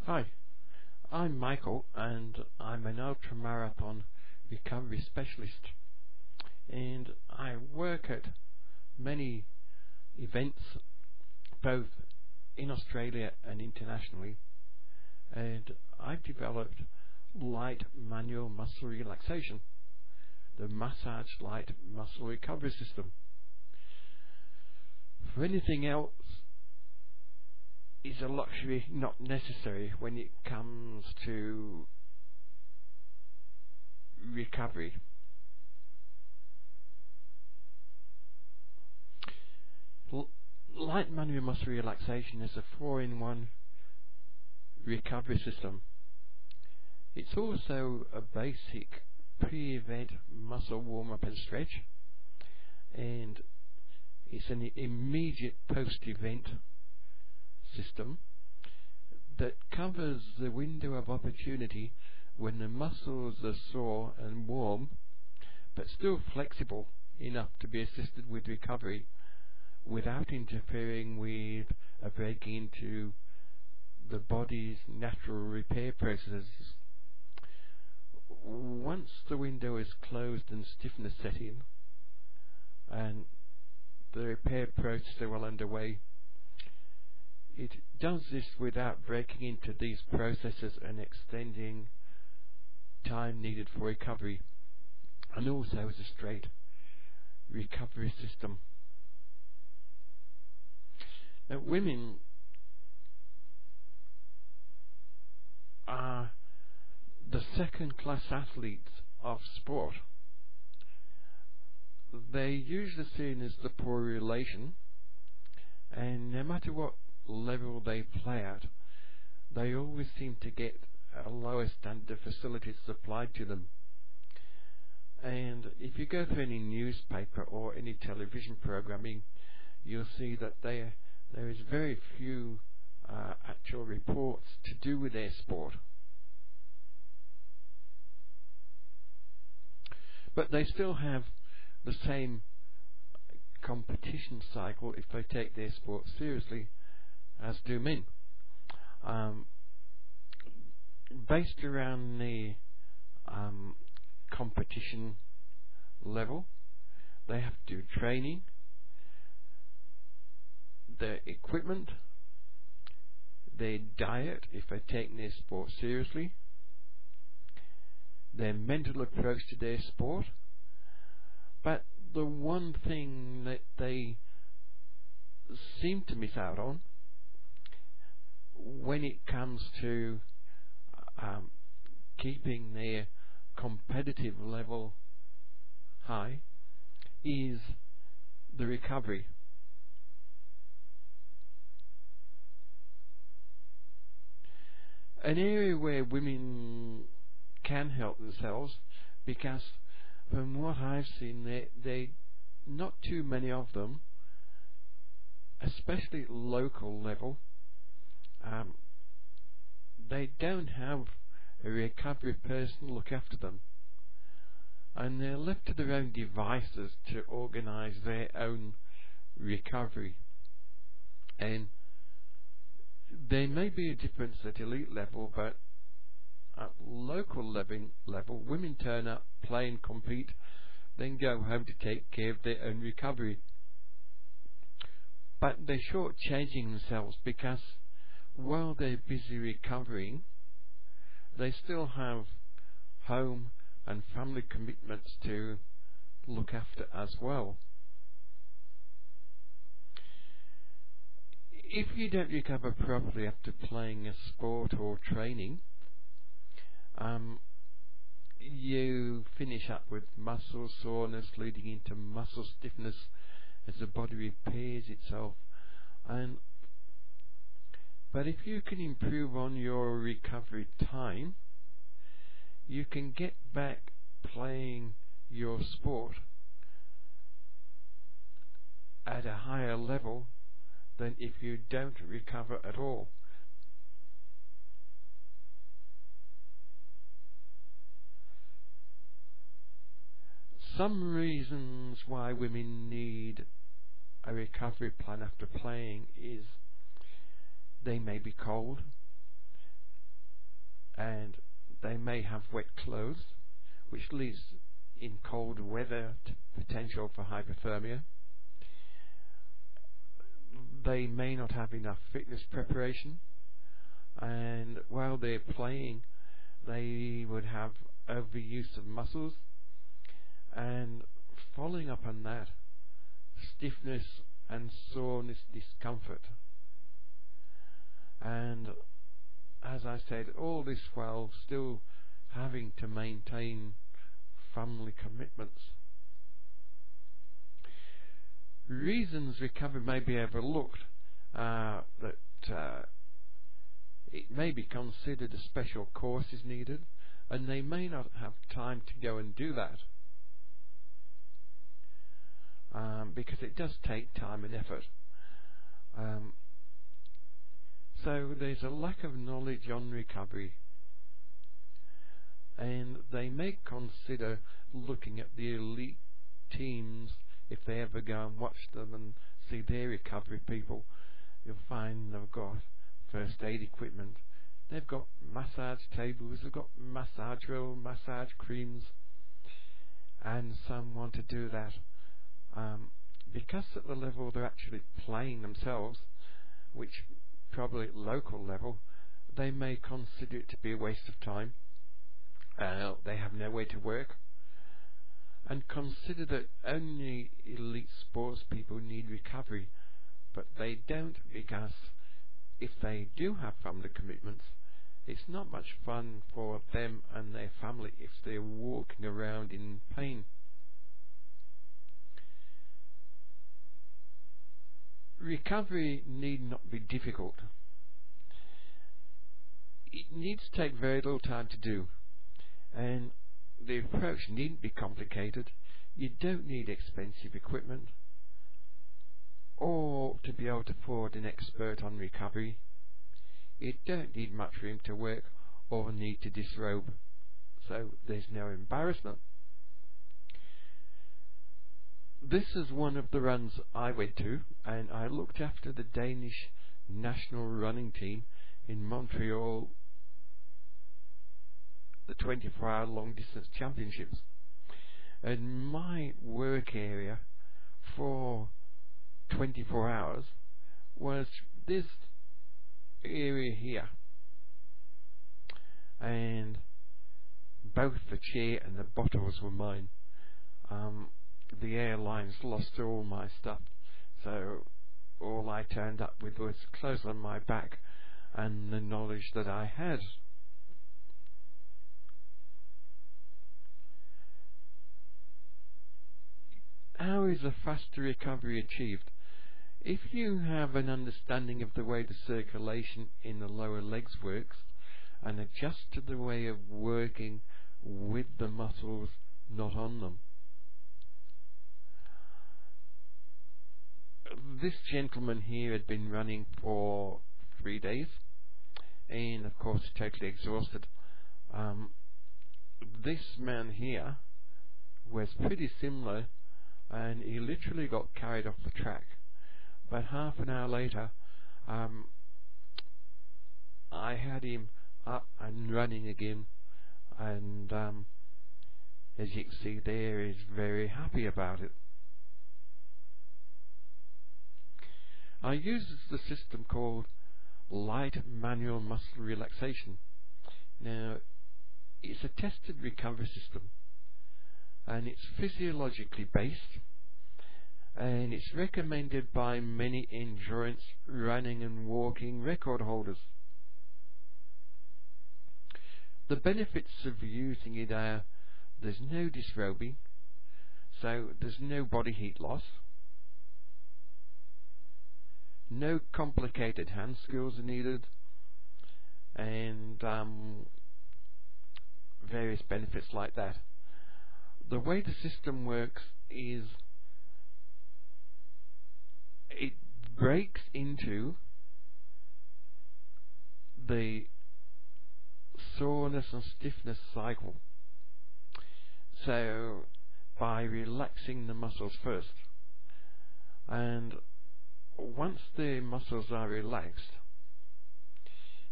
Hi, I'm Michael and I'm an ultramarathon recovery specialist, and I work at many events both in Australia and internationally, and I've developed light manual muscle relaxation, the massage light muscle recovery system. For anything else is a luxury not necessary when it comes to recovery. Light manual muscle relaxation is a 4-in-1 recovery system. It's also a basic pre-event muscle warm-up and stretch, and it's an immediate post-event system that covers the window of opportunity when the muscles are sore and warm but still flexible enough to be assisted with recovery without interfering with a break into the body's natural repair processes. Once the window is closed and stiffness set in and the repair process is well underway, it does this without breaking into these processes and extending time needed for recovery, and also as a straight recovery system. Now, women are the second-class athletes of sport. They're usually seen as the poor relation, and no matter what level they play at, they always seem to get a lower standard of facilities supplied to them. And if you go through any newspaper or any television programming, you'll see that there is very few actual reports to do with their sport. But they still have the same competition cycle if they take their sport seriously as do men. Based around the competition level, they have to do training, their equipment, their diet if they take their sport seriously, their mental approach to their sport. But the one thing that they seem to miss out on when it comes to keeping their competitive level high is the recovery. An area where women can help themselves, because from what I've seen, they not too many of them, especially at local level, they don't have a recovery person look after them, and they're left to their own devices to organise their own recovery. And there may be a difference at elite level, but at local level, women turn up, play and compete, then go home to take care of their own recovery. But they're shortchanging themselves, because while they're busy recovering, they still have home and family commitments to look after as well. If you don't recover properly after playing a sport or training, you finish up with muscle soreness leading into muscle stiffness as the body repairs itself. But if you can improve on your recovery time, you can get back playing your sport at a higher level than if you don't recover at all. Some reasons why women need a recovery plan after playing is they may be cold, and they may have wet clothes, which leads in cold weather to potential for hypothermia. They may not have enough fitness preparation, and while they're playing they would have overuse of muscles, and following up on that, stiffness and soreness, discomfort. And as I said, all this while still having to maintain family commitments. Reasons recovery may be overlooked are that it may be considered a special course is needed, and they may not have time to go and do that, because it does take time and effort. So there's a lack of knowledge on recovery, and they may consider looking at the elite teams. If they ever go and watch them and see their recovery people, you'll find they've got first aid equipment, they've got massage tables, they've got massage roll, massage creams, and some want to do that because at the level they're actually playing themselves, which probably at local level, they may consider it to be a waste of time. They have no way to work, and consider that only elite sports people need recovery, but they don't, because if they do have family commitments, it's not much fun for them and their family if they're walking around in pain. Recovery need not be difficult. It needs to take very little time to do, and the approach needn't be complicated. You don't need expensive equipment or to be able to afford an expert on recovery. You don't need much room to work or need to disrobe, so there's no embarrassment. This is one of the runs I went to, and I looked after the Danish national running team in Montreal, the 24-hour long distance championships. And my work area for 24 hours was this area here, and both the chair and the bottles were mine. The airlines lost all my stuff, so all I turned up with was clothes on my back and the knowledge that I had. How is a faster recovery achieved? If you have an understanding of the way the circulation in the lower legs works, and adjust to the way of working with the muscles, not on them. This gentleman here had been running for 3 days, and of course totally exhausted. This man here was pretty similar, and he literally got carried off the track. But half an hour later, I had him up and running again, and as you can see there, he's very happy about it. I use the system called light manual muscle relaxation. Now, it's a tested recovery system, and it's physiologically based, and it's recommended by many endurance running and walking record holders. The benefits of using it are there's no disrobing, so there's no body heat loss, no complicated hand skills are needed, and various benefits like that. The way the system works is it breaks into the soreness and stiffness cycle, so by relaxing the muscles first, and once the muscles are relaxed,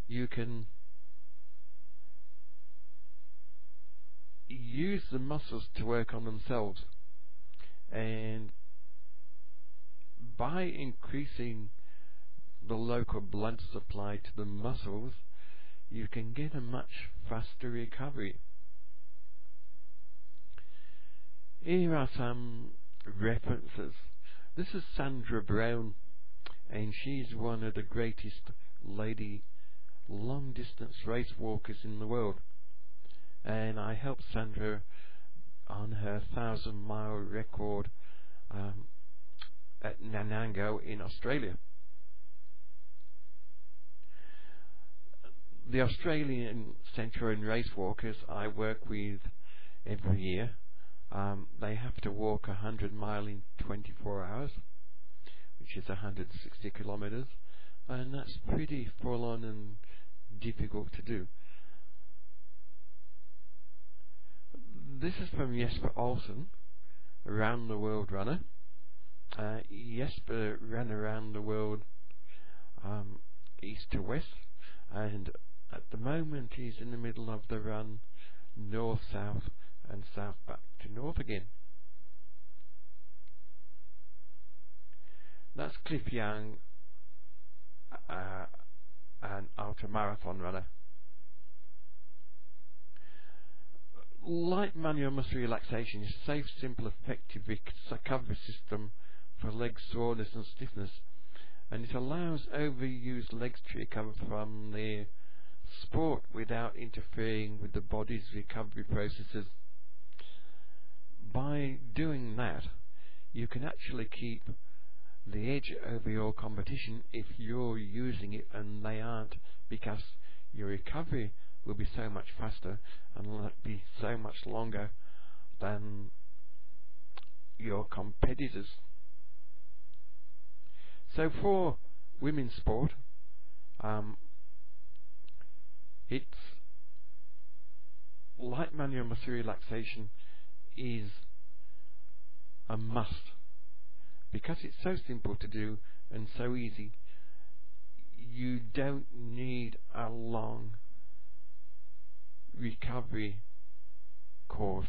you can use the muscles to work on themselves, and by increasing the local blood supply to the muscles, you can get a much faster recovery. Here are some references. This is Sandra Brown, and she's one of the greatest lady long distance race walkers in the world, and I helped Sandra on her 1,000-mile record at Nanango in Australia. The Australian Centurion Race walkers I work with every year, they have to walk 100 miles in 24 hours, which is 160 kilometers, and that's pretty full on and difficult to do. This is from Jesper Olsen, around the world runner. Jesper ran around the world east to west, and at the moment he's in the middle of the run north-south and south back to north again. That's Cliff Young, an ultra-marathon runner. Light manual muscle relaxation is a safe, simple, effective recovery system for leg soreness and stiffness, and it allows overused legs to recover from their sport without interfering with the body's recovery processes. By doing that, you can actually keep the edge over your competition if you're using it and they aren't, because your recovery will be so much faster and will be so much longer than your competitors. So for women's sport, it's light manual muscle relaxation is a must, because it's so simple to do and so easy. You don't need a long recovery course